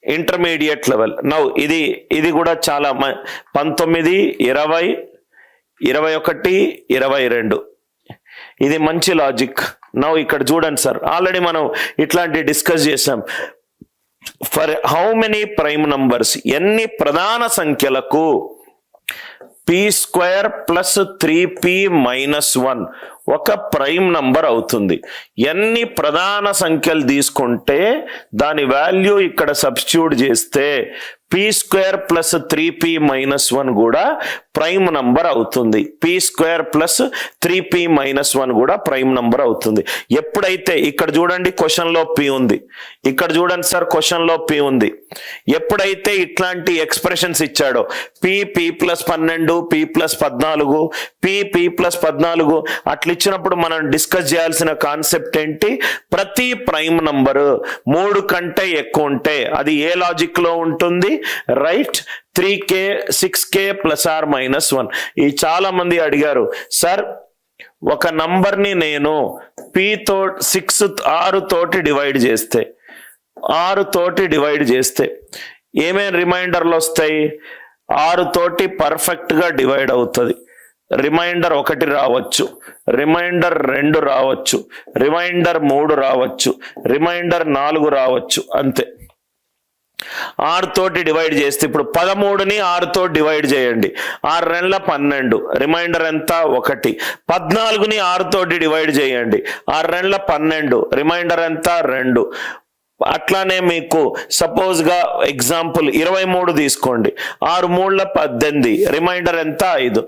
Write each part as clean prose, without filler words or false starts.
Intermediate level. Now ఇది కూడా చాలా 19, 20, 21, 22 ఇది మంచి లాజిక్. నౌ ఇక్కడ చూడండి సార్, ఆల్రెడీ మనం ఇట్లాంటి డిస్కస్ చేసాం. For how many prime numbers, ఎన్ని ప్రధాన సంఖ్యలకు p² ప్లస్ 3p మైనస్ 1 ఒక ప్రైమ్ నంబర్ అవుతుంది. ఎన్ని ప్రధాన సంఖ్యలు తీసుకుంటే దాని వాల్యూ ఇక్కడ సబ్స్టిట్యూట్ చేస్తే p² ప్లస్ 3p మైనస్ 1 కూడా ప్రైమ్ నంబర్ అవుతుంది. p² ప్లస్ 3p మైనస్ 1 కూడా ప్రైమ్ నంబర్ అవుతుంది. ఎప్పుడైతే ఇక్కడ చూడండి క్వశ్చన్ లో p ఉంది, ఇక్కడ చూడండి సార్ క్వశ్చన్ లో p ఉంది. ఎప్పుడైతే ఇట్లాంటి ఎక్స్ప్రెషన్స్ ఇచ్చాడో p plus 12, p plus 14, p plus 14 అట్లా ఇచ్చినప్పుడు మనం డిస్కస్ చేయాల్సిన కాన్సెప్ట్ ఏంటి? ప్రతి ప్రైమ్ నంబర్ 3 కంటే ఎక్కువ ఉంటే అది ఏ లాజిక్ లో ఉంటుంది? Right, 3k 6k plus or minus 1. ఈ చాలా మంది అడిగారు, సార్ ఒక నంబర్ని నేను p 6 తోటి డివైడ్ చేస్తే ఏమేం రిమైండర్లు వస్తాయి? 6 తోటి పర్ఫెక్ట్ గా డివైడ్ అవుతుంది. రిమైండర్ 1 రావచ్చు, రిమైండర్ 2 రావచ్చు, రిమైండర్ 3 రావచ్చు, రిమైండర్ 4 రావచ్చు, అంతే. 6 తోటి డివైడ్ చేస్తే ఇప్పుడు 13ని 6 తోటి డివైడ్ చేయండి, 6 2 12, రిమైండర్ ఎంత? 1. 14ని 6 తోటి డివైడ్ చేయండి, 6 2 12, రిమైండర్ ఎంత? 2. అట్లానే మీకు సపోజ్ గా ఎగ్జాంపుల్ 23 తీసుకోండి, 6 3 18, రిమైండర్ ఎంత? 5.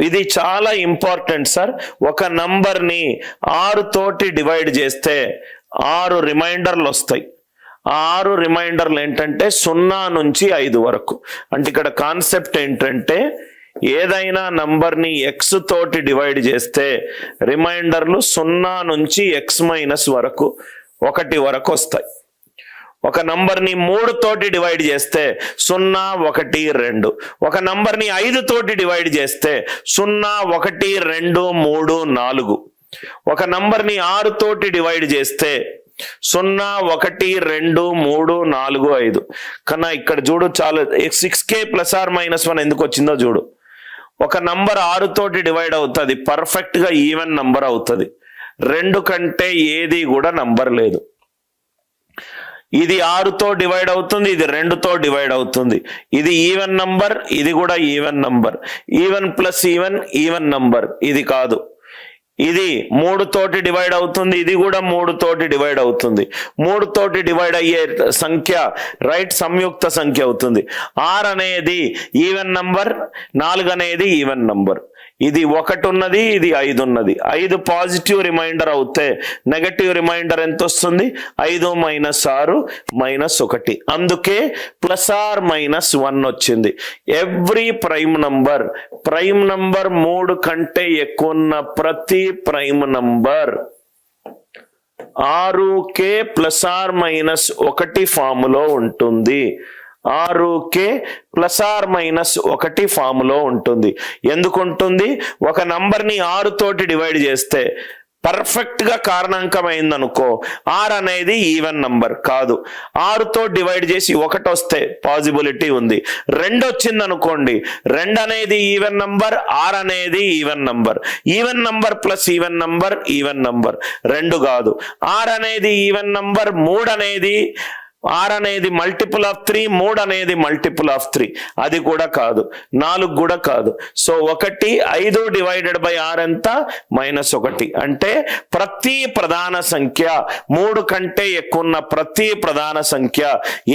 ఇది చాలా ఇంపార్టెంట్ సార్. ఒక నంబర్ని 6 తోటి డివైడ్ చేస్తే 6 రిమైండర్లు వస్తాయి. 6 రిమైండర్లు ఏంటంటే 0 నుంచి 5 వరకు. అంటే ఇక్కడ కాన్సెప్ట్ ఏంటంటే ఏదైనా నంబర్ని x తోటి డివైడ్ చేస్తే రిమైండర్లు 0 నుంచి x మైనస్ వరకు 1 వరకు వస్తాయి. ఒక నంబర్ని 3 తోటి డివైడ్ చేస్తే 0 1 2. ఒక నంబర్ని 5 తోటి డివైడ్ చేస్తే 0 1 2 3 4. ఒక నంబర్ని 6 తోటి డివైడ్ చేస్తే 0 1 2 3 4 5. కన్నా ఇక్కడ చూడు, చాలా 6k ప్లస్ ఆర్ మైనస్ 1 ఎందుకు వచ్చిందో చూడు. ఒక నంబర్ 6 తోటి డివైడ్ అవుతుంది, పర్ఫెక్ట్ గా ఈవెన్ నంబర్ అవుతుంది. 2 కంటే ఏది కూడా నంబర్ లేదు. ఇది 6 తో డివైడ్ అవుతుంది, ఇది 2 తో డివైడ్ అవుతుంది. ఇది ఈవెన్ నంబర్, ఇది కూడా even number. Even plus even number ఇది కాదు. ఇది 3 తోటి డివైడ్ అవుతుంది, ఇది కూడా 3 తోటి డివైడ్ అవుతుంది. 3 తోటి డివైడ్ అయ్యే సంఖ్య రైట్ సంయుక్త సంఖ్య అవుతుంది. 6 అనేది ఈవెన్ నంబర్, 4 అనేది ఈవెన్ నంబర్. ఇది 1 ఉన్నది, ఇది 5 ఉన్నది. 5 పాజిటివ్ రిమైండర్ అవుతే నెగటివ్ రిమైండర్ ఎంత వస్తుంది? 5 మైనస్ 6 మైనస్ 1. అందుకే ప్లస్ ఆర్ మైనస్ 1 వచ్చింది. ఎవ్రీ ప్రైమ్ నంబర్ 3 కంటే ఎక్కువ ఉన్న ప్రతి prime number 6k plus or minus 1 ఫాములో ఉంటుంది. 6k ప్లస్ ఆర్ మైనస్ 1 ఫాములో ఉంటుంది. ఎందుకు ఉంటుంది? ఒక నంబర్ని 6 తోటి డివైడ్ చేస్తే పర్ఫెక్ట్ గా కారణాంకం అయిందనుకో, 6 అనేది ఈవెన్ నంబర్ కాదు. 6 తో డివైడ్ చేసి 1 వస్తే పాసిబిలిటీ ఉంది. 2 వచ్చింది అనుకోండి, 2 అనేది ఈవెన్ నంబర్, 6 అనేది even number. Even number plus even number even number. 2 కాదు. 6 అనేది ఈవెన్ నంబర్, 6 అనేది మల్టిపుల్ ఆఫ్ 3, 3 అనేది మల్టిపుల్ ఆఫ్ 3, అది కూడా కాదు. 4 కూడా కాదు. సో 5 డివైడెడ్ బై 6 ఎంత? -1. అంటే ప్రతి ప్రధాన సంఖ్య 3 కంటే ఎక్కువ ఉన్న ప్రతి ప్రధాన సంఖ్య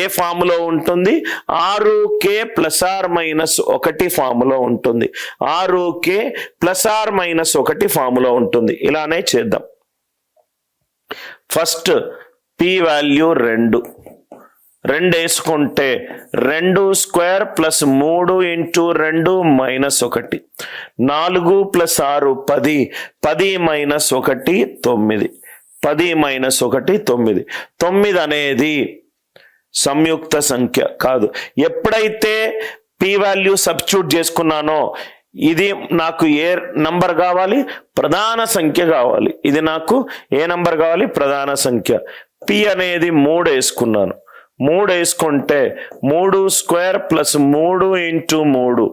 ఏ ఫాములో ఉంటుంది? 6k ప్లస్ ఆర్ మైనస్ 1 ఫాములో ఉంటుంది. 6k ప్లస్ ఆర్ మైనస్ 1 ఫాములో ఉంటుంది. ఇలానే చేద్దాం. ఫస్ట్ p వాల్యూ 2 వేసుకుంటే 2² plus 3 into 2 -1. 4 plus 6 10, 10 minus 1 9. 10 minus 1 9. 9 అనేది సంయుక్త సంఖ్య కాదు. ఎప్పుడైతే p వాల్యూ సబ్స్టిట్యూట్ చేసుకున్నానో ఇది నాకు ఏ నంబర్ కావాలి? ప్రధాన సంఖ్య కావాలి. ఇది నాకు ఏ నంబర్ కావాలి? ప్రధాన సంఖ్య. p అనేది 3 వేసుకున్నాను. 3 వేసుకుంటే 3 square plus 3 into 3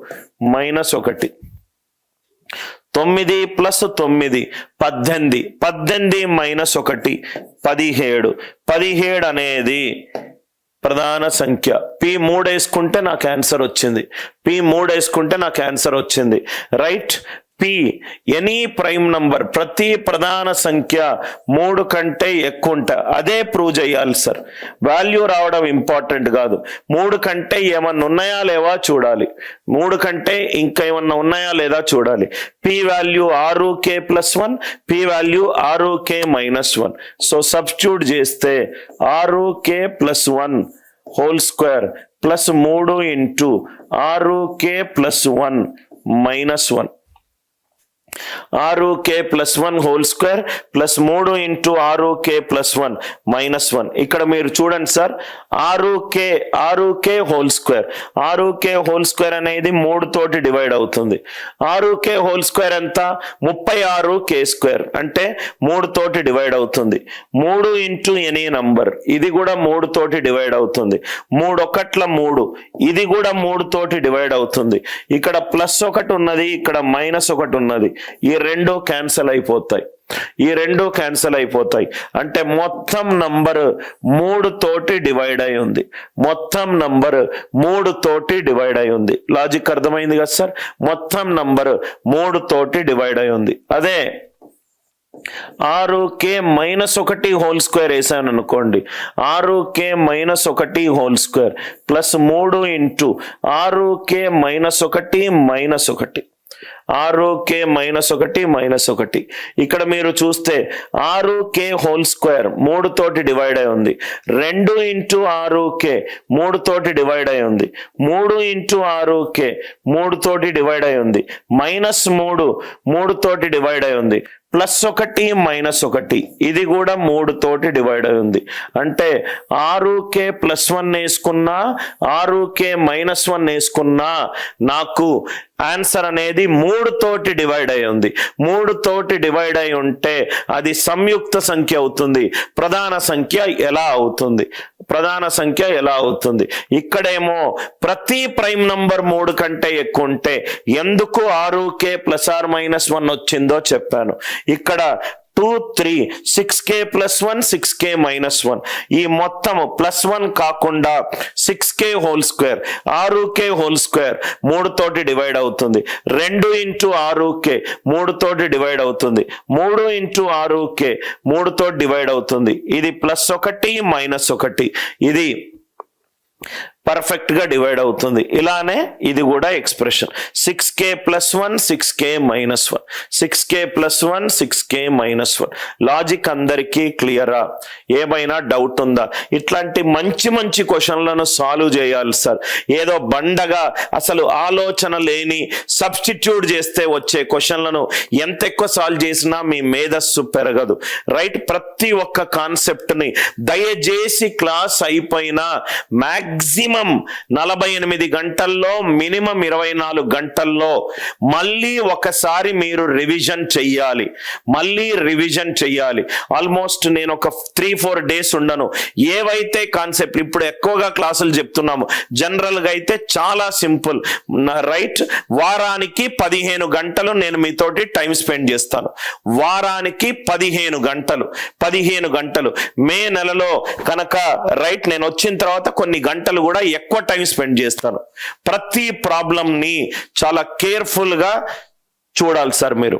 minus 1. 9 plus 9 18, 18 minus 1 17. 17 అనేది ప్రధాన సంఖ్య. P3 వేసుకుంటే నాకు ఆన్సర్ వచ్చింది. P3 వేసుకుంటే నాకు ఆన్సర్ వచ్చింది. Right. P any prime number, ప్రతి ప్రధాన సంఖ్య 3 కంటే ఎక్కువ ఉంటా, అదే ప్రూవ్ చేయాలి సార్. వాల్యూ రావడం ఇంపార్టెంట్ కాదు. 3 కంటే ఏమన్నా ఉన్నాయా లేవా చూడాలి. 3 కంటే ఇంకా ఏమన్నా ఉన్నాయా లేదా చూడాలి. P value 6k+1, P value 6k-1. So substitute చేస్తే 6k+1 whole square plus 3 into 6k+1 -1. 6k+1 whole square plus 3 into 6k+1 -1. ఇక్కడ మీరు చూడండి sir, 6k whole square, 6k whole square అనేది 3 తోటి డివైడ్ అవుతుంది. 6k హోల్ స్క్వేర్ ఎంత? 36k², అంటే 3 తోటి డివైడ్ అవుతుంది. 3 ఇంటూ ఎనీ నంబర్, ఇది కూడా 3 తోటి డివైడ్ అవుతుంది. 3 1 3, ఇది కూడా 3 తోటి డివైడ్ అవుతుంది. ఇక్కడ +1 ఉన్నది, ఇక్కడ -1 ఉన్నది. ఈ రెండు క్యాన్సల్ అయిపోతాయి. అంటే మొత్తం నంబర్ 3 తోటి డివైడ్ అయి ఉంది. మొత్తం నంబర్ 3 తోటి డివైడ్ అయి ఉంది. లాజిక్ అర్థమైంది కదా సార్? మొత్తం నంబర్ 3 తోటి డివైడ్ అయి ఉంది. అదే 6k-1 హోల్ స్క్వేర్ వేసాను అనుకోండి, 6k-1 whole square plus 3 into 6k-1 -1, 6k-1 ఇక్కడ మీరు చూస్తే 6k హోల్ స్క్వేర్ 3 తోటి డివైడ్ అయి ఉంది. 2 ఇంటూ 6k 3 తోటి డివైడ్ అయి ఉంది. 3 ఇంటూ 6k 3 తోటి డివైడ్ అయి ఉంది. -3 3 తోటి డివైడ్ అయి ఉంది. +1 -1, ఇది కూడా 3 తోటి డివైడ్ అయి ఉంది. అంటే 6k+1 వేసుకున్నా 6k-1 వేసుకున్నా నాకు ఆన్సర్ అనేది 3 తోటి డివైడ్ అయి ఉంది. 3 తోటి డివైడ్ అయి ఉంటే అది సంయుక్త సంఖ్య అవుతుంది. ప్రధాన సంఖ్య ఎలా అవుతుంది? ఇక్కడేమో ప్రతి ప్రైమ్ నంబర్ 3 కంటే ఎక్కువ ఉంటే ఎందుకు 6k+or-1 వచ్చిందో చెప్పాను. ఇక్కడ 2 3 6k+1 6k-1, ఈ మొత్తం +1 కాకుండా 6k whole square 6k whole square 3 తోటి డివైడ్ అవుతుంది. 2 ఇంటూ 6k 3 తోటి డివైడ్ అవుతుంది. 3 ఇంటూ 6k 3 తోటి డివైడ్ అవుతుంది. ఇది +1 -1, ఇది పర్ఫెక్ట్ గా డివైడ్ అవుతుంది. ఇలానే ఇది కూడా expression 6k+1 6k-1, 6k+1 6k-1. Logic అందరికీ క్లియరా? ఏమైనా డౌట్ ఉందా? ఇట్లాంటి మంచి క్వశ్చన్లను సాల్వ్ చేయాలి సార్. ఏదో బండగా అసలు ఆలోచన లేని సబ్స్టిట్యూట్ చేస్తే వచ్చే క్వశ్చన్లను ఎంత ఎక్కువ సాల్వ్ చేసినా మీ మేధస్సు పెరగదు. రైట్. ప్రతి ఒక్క కాన్సెప్ట్ ని దయచేసి క్లాస్ అయిపోయినా మాక్సిమం 48 గంటల్లో, మినిమం 24 గంటల్లో మళ్ళీ ఒకసారి మీరు రివిజన్ చెయ్యాలి. ఆల్మోస్ట్ నేను ఒక 3-4 డేస్ ఉండను. ఏవైతే కాన్సెప్ట్ ఇప్పుడు ఎక్కువగా క్లాసులు చెప్తున్నాము, జనరల్ గా అయితే చాలా సింపుల్. రైట్. వారానికి 15 గంటలు నేను మీతోటి టైం స్పెండ్ చేస్తాను. వారానికి 15 గంటలు. మే నెలలో కనుక రైట్ నేను వచ్చిన తర్వాత కొన్ని గంటలు కూడా ఎక్కువ టైం స్పెండ్ చేస్తాను. ప్రతి ప్రాబ్లం ని చాలా కేర్ఫుల్ గా చూడాలి సార్ మీరు.